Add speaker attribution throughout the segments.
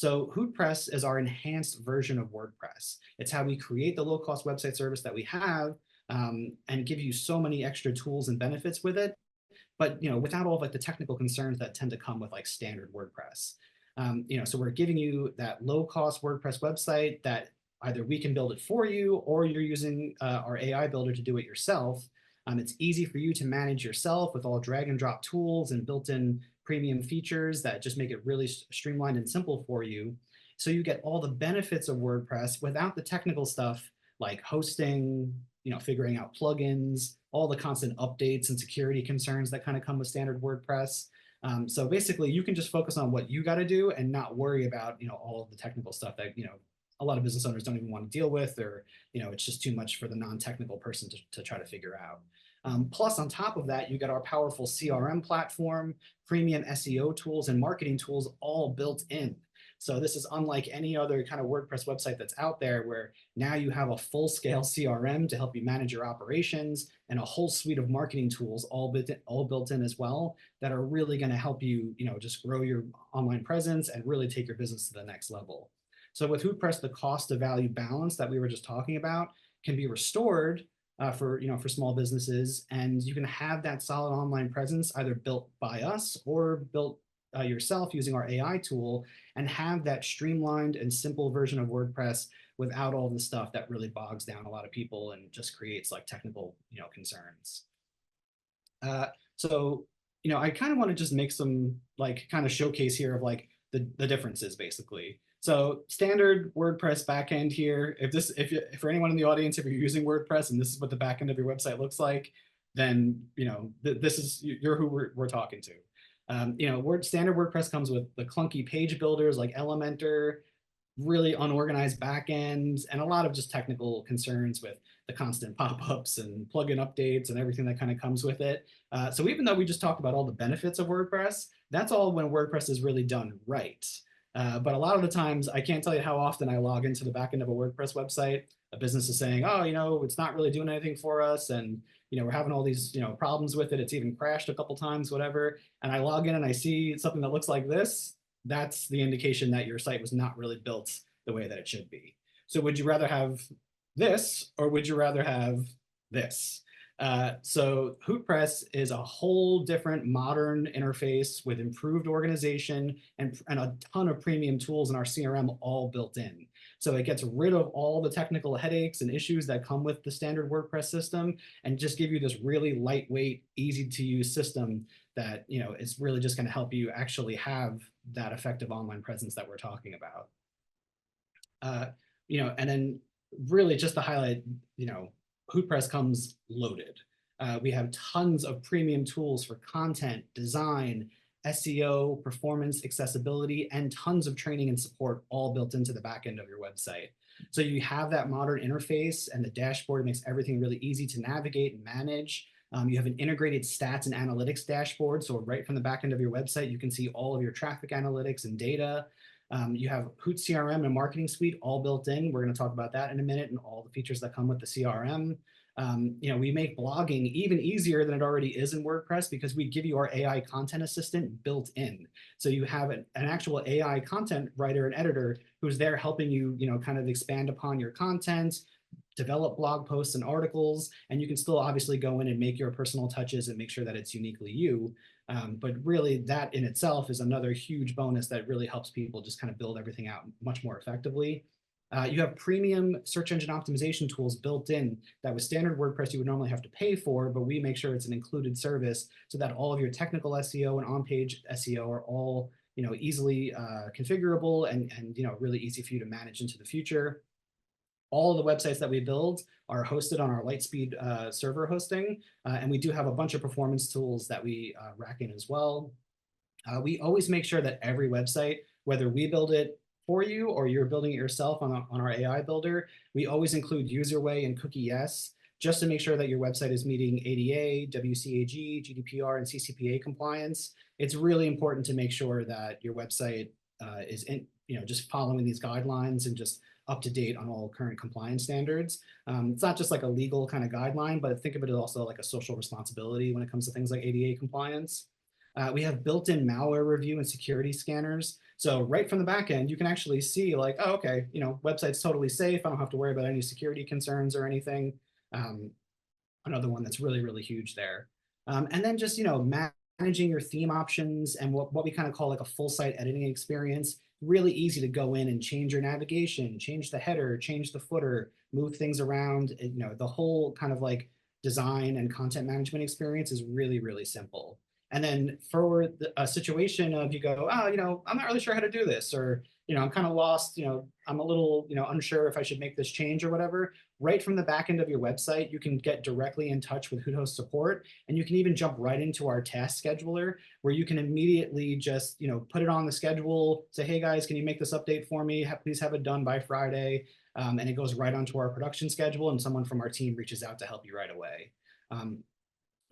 Speaker 1: So HootPress is our enhanced version of WordPress. It's how we create the low-cost website service that we have, and give you so many extra tools and benefits with it, but without all of like the technical concerns that tend to come with like standard WordPress. So we're giving you that low-cost WordPress website that either we can build it for you, or you're using our AI builder to do it yourself. It's easy for you to manage yourself with all drag and drop tools and built-in premium features that just make it really streamlined and simple for you. So you get all the benefits of WordPress without the technical stuff like hosting, figuring out plugins, all the constant updates and security concerns that kind of come with standard WordPress. So basically, you can just focus on what you got to do and not worry about all of the technical stuff that a lot of business owners don't even want to deal with, or it's just too much for the non-technical person to try to figure out. Plus, on top of that, you get our powerful CRM platform, premium SEO tools, and marketing tools all built in. So this is unlike any other kind of WordPress website that's out there, where now you have a full-scale CRM to help you manage your operations, and a whole suite of marketing tools all built in as well, that are really going to help you, just grow your online presence and really take your business to the next level. So with HootPress, the cost to value balance that we were just talking about can be restored for small businesses, and you can have that solid online presence either built by us or built yourself using our AI tool, and have that streamlined and simple version of WordPress without all the stuff that really bogs down a lot of people and just creates like technical concerns. So I kind of want to just make some like kind of showcase here of like the differences basically. So standard WordPress backend here. If for anyone in the audience, if you're using WordPress and this is what the backend of your website looks like, then this is you're who we're talking to. Standard WordPress comes with the clunky page builders like Elementor, really unorganized backends, and a lot of just technical concerns with the constant pop-ups and plugin updates and everything that kind of comes with it. So even though we just talked about all the benefits of WordPress, that's all when WordPress is really done right. But a lot of the times, I can't tell you how often I log into the back end of a WordPress website. A business is saying, oh, it's not really doing anything for us, and we're having all these problems with it. It's even crashed a couple times, whatever. And I log in and I see something that looks like this. That's the indication that your site was not really built the way that it should be. So would you rather have this, or would you rather have this? So HootPress is a whole different modern interface with improved organization and a ton of premium tools in our CRM all built in. So it gets rid of all the technical headaches and issues that come with the standard WordPress system, and just give you this really lightweight, easy to use system that is really just going to help you actually have that effective online presence that we're talking about. And then really just to highlight, HootPress comes loaded. We have tons of premium tools for content, design, SEO, performance, accessibility, and tons of training and support all built into the back end of your website. So you have that modern interface, and the dashboard makes everything really easy to navigate and manage. You have an integrated stats and analytics dashboard. So right from the back end of your website, you can see all of your traffic analytics and data. You have Hoot CRM and Marketing Suite all built in. We're going to talk about that in a minute, and all the features that come with the CRM. We make blogging even easier than it already is in WordPress, because we give you our AI content assistant built in. So you have an actual AI content writer and editor who's there helping you, kind of expand upon your content, develop blog posts and articles, and you can still obviously go in and make your personal touches and make sure that it's uniquely you. But really, that in itself is another huge bonus that really helps people just kind of build everything out much more effectively. You have premium search engine optimization tools built in that with standard WordPress you would normally have to pay for, but we make sure it's an included service so that all of your technical SEO and on-page SEO are all easily configurable and really easy for you to manage into the future. All of the websites that we build are hosted on our Lightspeed server hosting, and we do have a bunch of performance tools that we rack in as well. We always make sure that every website, whether we build it for you or you're building it yourself on our AI builder, we always include UserWay and Cookie Yes, just to make sure that your website is meeting ADA, WCAG, GDPR, and CCPA compliance. It's really important to make sure that your website is just following these guidelines and just up to date on all current compliance standards. It's not just like a legal kind of guideline, but think of it as also like a social responsibility when it comes to things like ADA compliance. We have built-in malware review and security scanners. So right from the back end, you can actually see like, oh, okay, website's totally safe. I don't have to worry about any security concerns or anything. Um, Another one that's really, really huge there. And then just, managing your theme options and what we kind of call like a full site editing experience. Really easy to go in and change your navigation, change the header, change the footer, move things around. The whole kind of like design and content management experience is really, really simple. And then for a situation of you go, oh, I'm not really sure how to do this, or, I'm kind of lost, I'm a little, unsure if I should make this change or whatever. Right from the back end of your website, you can get directly in touch with Hoothost support, and you can even jump right into our task scheduler where you can immediately just, put it on the schedule, say, hey guys, can you make this update for me? Please have it done by Friday. And it goes right onto our production schedule, and someone from our team reaches out to help you right away.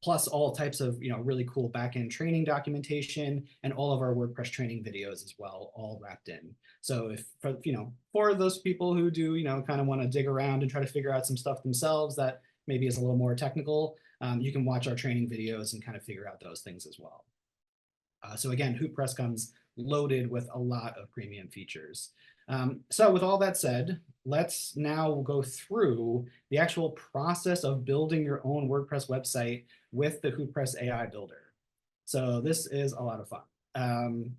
Speaker 1: Plus all types of really cool backend training documentation and all of our WordPress training videos as well, all wrapped in. So if for those people who do kind of want to dig around and try to figure out some stuff themselves that maybe is a little more technical, you can watch our training videos and kind of figure out those things as well. So again, WordPress comes loaded with a lot of premium features. So with all that said, let's now go through the actual process of building your own WordPress website with the WordPress AI Builder. So this is a lot of fun.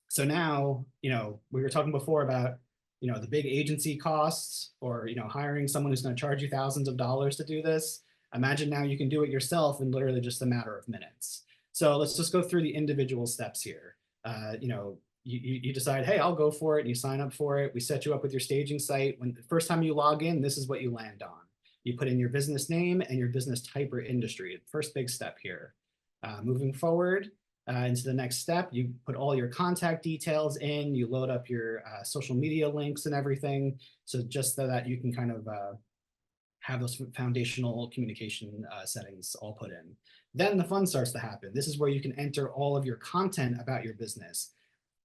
Speaker 1: So now, we were talking before about, the big agency costs or, hiring someone who's going to charge you thousands of dollars to do this. Imagine now you can do it yourself in literally just a matter of minutes. So let's just go through the individual steps here. You decide, hey, I'll go for it, and you sign up for it. We set you up with your staging site. When the first time you log in, this is what you land on. You put in your business name and your business type or industry. First big step here. Moving forward into the next step, you put all your contact details in, you load up your social media links and everything. So just so that you can kind of have those foundational communication settings all put in. Then the fun starts to happen. This is where you can enter all of your content about your business.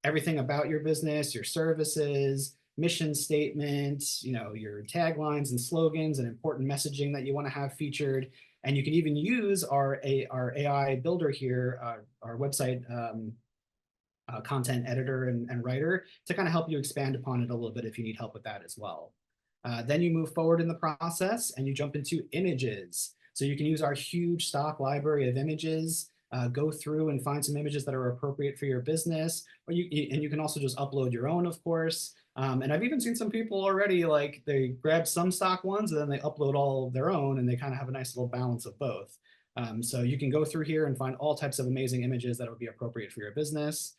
Speaker 1: Everything about your business, your services, mission statements, your taglines and slogans and important messaging that you want to have featured. And you can even use our AI builder here, our website content editor and writer to kind of help you expand upon it a little bit if you need help with that as well. Then you move forward in the process and you jump into images. So you can use our huge stock library of images, go through and find some images that are appropriate for your business, and you can also just upload your own, of course. And I've even seen some people already, like they grab some stock ones and then they upload all of their own, and they kind of have a nice little balance of both. So you can go through here and find all types of amazing images that would be appropriate for your business.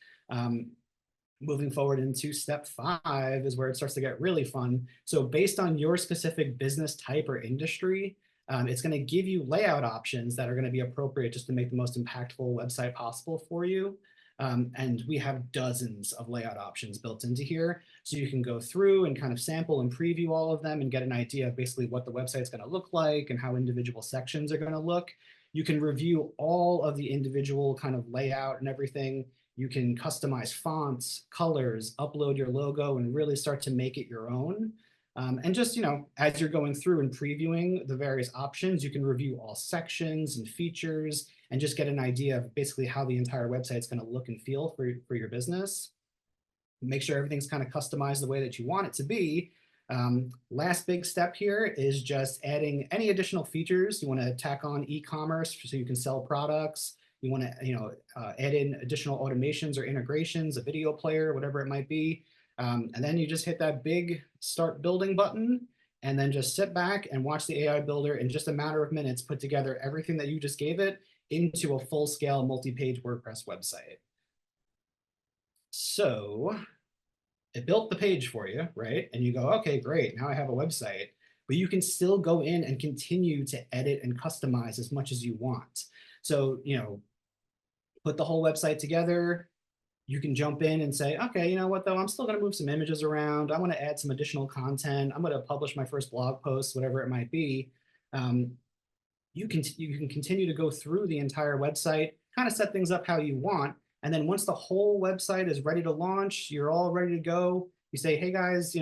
Speaker 1: Moving forward into step 5 is where it starts to get really fun. So based on your specific business type or industry, it's going to give you layout options that are going to be appropriate just to make the most impactful website possible for you. And we have dozens of layout options built into here. So you can go through and kind of sample and preview all of them and get an idea of basically what the website's going to look like and how individual sections are going to look. You can review all of the individual kind of layout and everything. You can customize fonts, colors, upload your logo, and really start to make it your own. And just, as you're going through and previewing the various options, you can review all sections and features and just get an idea of basically how the entire website is going to look and feel for your business. Make sure everything's kind of customized the way that you want it to be. Last big step here is just adding any additional features. You want to tack on e-commerce so you can sell products. You want to add in additional automations or integrations, a video player, whatever it might be. And then you just hit that big start building button and then just sit back and watch the AI builder in just a matter of minutes put together everything that you just gave it into a full-scale multi-page WordPress website. So it built the page for you, right? And you go, okay, great, now I have a website. But you can still go in and continue to edit and customize as much as you want. So, put the whole website together. You can jump in and say, okay, you know what though, I'm still going to move some images around. I want to add some additional content. I'm going to publish my first blog post, whatever it might be. You can continue to go through the entire website, kind of set things up how you want. And then once the whole website is ready to launch, you're all ready to go. You say, hey guys,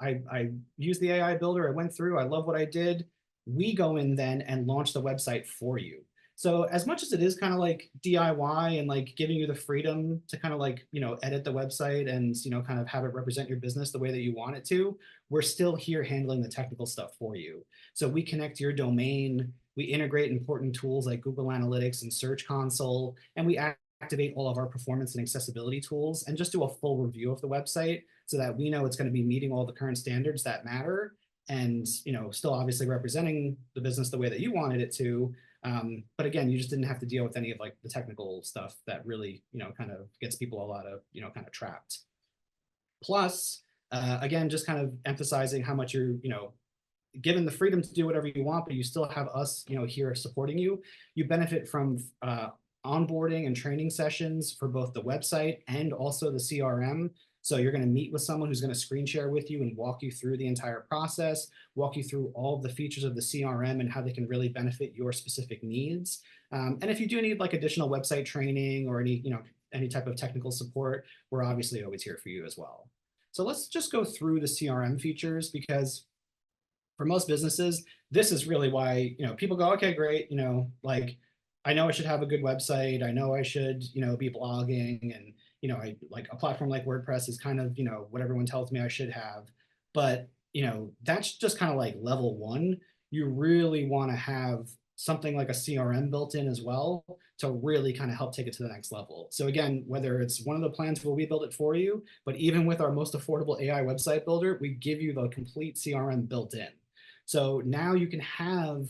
Speaker 1: I used the AI builder. I went through. I love what I did. We go in then and launch the website for you. So as much as it is kind of like DIY and like giving you the freedom to kind of like, edit the website and, kind of have it represent your business the way that you want it to, we're still here handling the technical stuff for you. So we connect your domain, we integrate important tools like Google Analytics and Search Console, and we activate all of our performance and accessibility tools and just do a full review of the website so that we know it's going to be meeting all the current standards that matter and, still obviously representing the business the way that you wanted it to. But again, you just didn't have to deal with any of like the technical stuff that really, kind of gets people a lot of, kind of trapped. Plus, again, just kind of emphasizing how much you're, given the freedom to do whatever you want, but you still have us, here supporting you. You benefit from onboarding and training sessions for both the website and also the CRM. So you're going to meet with someone who's going to screen share with you and walk you through the entire process, walk you through all of the features of the CRM and how they can really benefit your specific needs. And if you do need like additional website training or any type of technical support, we're obviously always here for you as well. So let's just go through the CRM features, because for most businesses, this is really why, people go, okay, great. Like, I know I should have a good website. I know I should, be blogging, and, I like a platform like WordPress is kind of, what everyone tells me I should have. But, that's just kind of like level one. You really want to have something like a CRM built in as well to really kind of help take it to the next level. So again, whether it's one of the plans where we build it for you, but even with our most affordable AI website builder, we give you the complete CRM built in. So now you can have,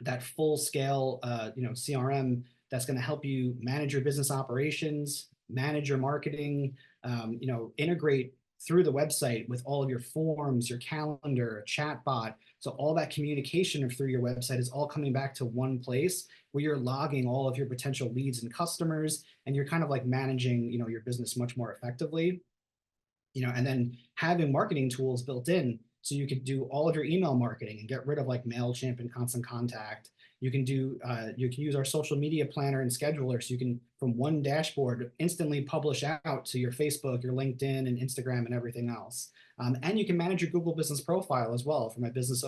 Speaker 1: that full scale, CRM that's going to help you manage your business operations, manage your marketing, integrate through the website with all of your forms, your calendar, chatbot. So all that communication through your website is all coming back to one place where you're logging all of your potential leads and customers, and you're kind of like managing, your business much more effectively. And then having marketing tools built in, so you could do all of your email marketing and get rid of like MailChimp and Constant Contact. You can use our social media planner and scheduler, so you can, from one dashboard, instantly publish out to your Facebook, your LinkedIn, and Instagram, and everything else. And you can manage your Google Business Profile as well for my business,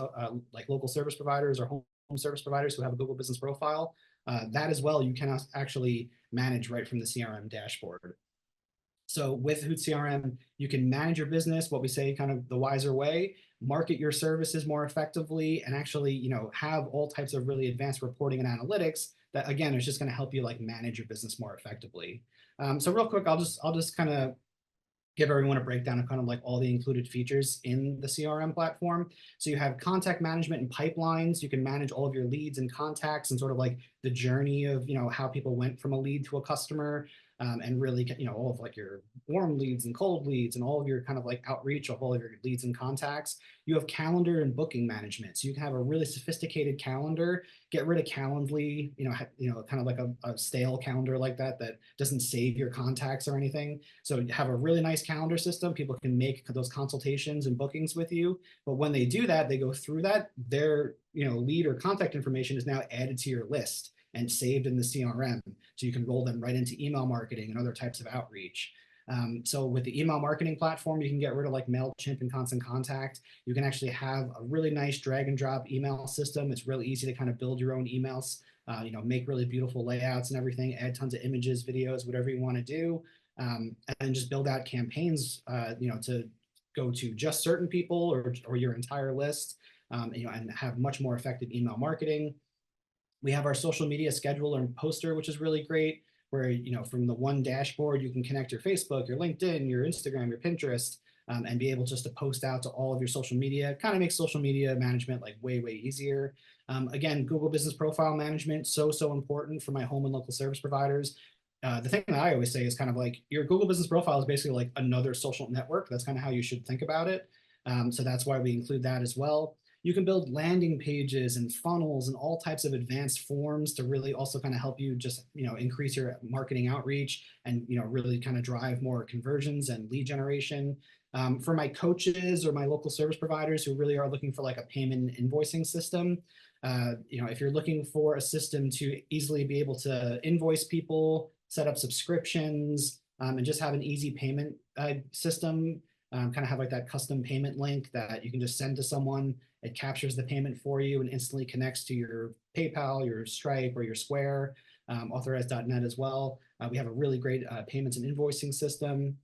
Speaker 1: like local service providers or home service providers who have a Google Business Profile. That as well, you can actually manage right from the CRM dashboard. So with Hoot CRM, you can manage your business, what we say kind of the wiser way, market your services more effectively, and actually, have all types of really advanced reporting and analytics that, again, is just going to help you like manage your business more effectively. So real quick, I'll just kind of give everyone a breakdown of kind of like all the included features in the CRM platform. So you have contact management and pipelines. You can manage all of your leads and contacts and sort of like the journey of, how people went from a lead to a customer. And really, all of like your warm leads and cold leads and all of your kind of like outreach of all of your leads and contacts. You have calendar and booking management. So you can have a really sophisticated calendar, get rid of Calendly, kind of like a stale calendar like that doesn't save your contacts or anything. So you have a really nice calendar system. People can make those consultations and bookings with you. But when they do that, they go through that, their, lead or contact information is now added to your list and saved in the CRM. So you can roll them right into email marketing and other types of outreach. So with the email marketing platform, you can get rid of like MailChimp and Constant Contact. You can actually have a really nice drag and drop email system. It's really easy to kind of build your own emails, make really beautiful layouts and everything, add tons of images, videos, whatever you want to do. And then just build out campaigns, to go to just certain people or your entire list, and have much more effective email marketing. We have our social media scheduler and poster, which is really great, where, from the one dashboard, you can connect your Facebook, your LinkedIn, your Instagram, your Pinterest, and be able just to post out to all of your social media. Kind of makes social media management like way, way easier. Again, Google Business Profile management, so important for my home and local service providers. The thing that I always say is kind of like your Google Business Profile is basically like another social network. That's kind of how you should think about it. So that's why we include that as well. You can build landing pages and funnels and all types of advanced forms to really also kind of help you just, increase your marketing outreach and, really kind of drive more conversions and lead generation. For my coaches or my local service providers who really are looking for like a payment invoicing system, if you're looking for a system to easily be able to invoice people, set up subscriptions, and just have an easy payment system, kind of have like that custom payment link that you can just send to someone It captures the payment for you and instantly connects to your PayPal, your Stripe, or your Square, authorize.net as well. We have a really great payments and invoicing system.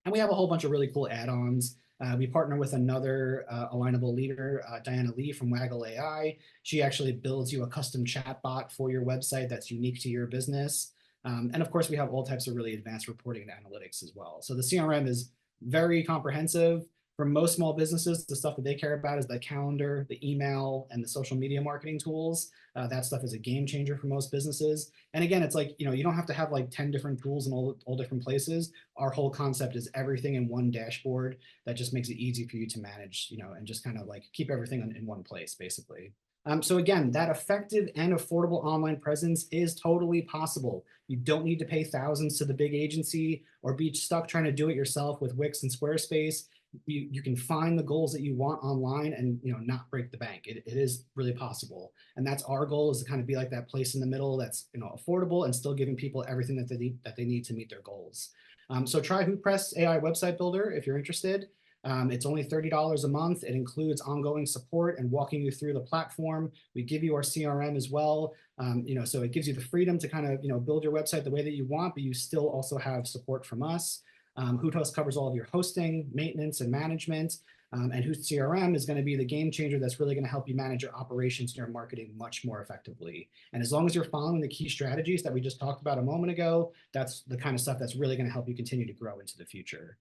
Speaker 1: And we have a whole bunch of really cool add-ons. We partner with another alignable leader, Diana Lee from Waggle AI. She actually builds you a custom chat bot for your website that's unique to your business. And of course, we have all types of really advanced reporting and analytics as well. So the CRM is very comprehensive. For most small businesses, the stuff that they care about is the calendar, the email, and the social media marketing tools. That stuff is a game changer for most businesses. And again, it's like, you don't have to have like 10 different tools in all different places. Our whole concept is everything in one dashboard that just makes it easy for you to manage, and just kind of like keep everything in one place, basically. So again, that effective and affordable online presence is totally possible. You don't need to pay thousands to the big agency or be stuck trying to do it yourself with Wix and Squarespace. You can find the goals that you want online and not break the bank. It is really possible, and that's our goal, is to kind of be like that place in the middle that's affordable and still giving people everything that they need to meet their goals. So try WordPress AI website builder if you're interested. It's only $30 a month. It includes ongoing support and walking you through the platform. We give you our CRM as well. So it gives you the freedom to kind of build your website the way that you want, but you still also have support from us. Hoothost covers all of your hosting, maintenance, and management. And Hoot CRM is going to be the game changer that's really going to help you manage your operations and your marketing much more effectively. And as long as you're following the key strategies that we just talked about a moment ago, that's the kind of stuff that's really going to help you continue to grow into the future.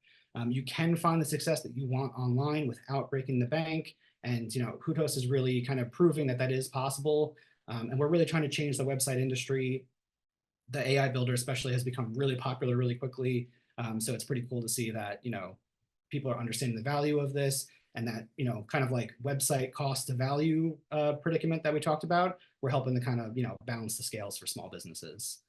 Speaker 1: You can find the success that you want online without breaking the bank. And Hoothost is really kind of proving that that is possible. And we're really trying to change the website industry. The AI builder especially has become really popular really quickly. So it's pretty cool to see that, people are understanding the value of this, and that, kind of like website cost to value predicament that we talked about, we're helping to kind of, balance the scales for small businesses.